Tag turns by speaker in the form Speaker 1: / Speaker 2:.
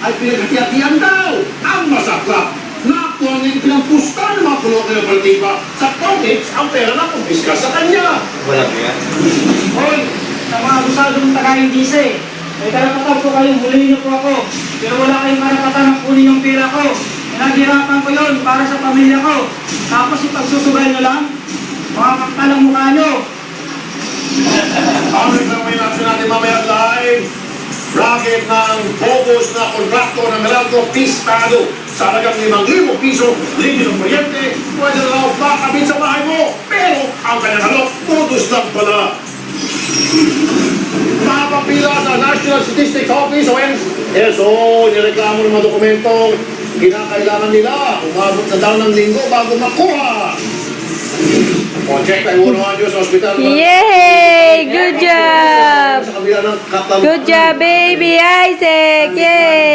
Speaker 1: ay pinaghati-hatian daw ang masaklap. Nakuha niya yung pinampusta ng mga puno ng operatiba. Sa Comics, ang pera na kumpiska sa kanya.
Speaker 2: Wala ko yan.
Speaker 3: Hoy, sa mga abusadong taga-indise, may karapatan po kayong hulihin niyo po ako. Pero wala kayong karapatan na kunin yung pera ko. Pinaghirapan ko yun para sa pamilya ko. Tapos ipagsusugal nyo lang, mga kaktalang mukha nyo.
Speaker 1: Ang reklamo natin mamaya live. Racket ng bogus na kontrakto ng Meralco Pistado. Sa halagang 5,000 piso, libre ng kuryente, pwede na raw makabit sa bahay mo. Pero ang kanyang halok, bonus lang pala. Napapila sa National Statistics Office o NSO, nireklamo ng mga dokumentong kinakailangan nila. Umabot na daw ng linggo bago makuha. O, check tayo muna sa hospital.
Speaker 4: Yay! Good job!
Speaker 1: Sa kabila ng kapag...
Speaker 4: Good job, baby Isaac! Yay!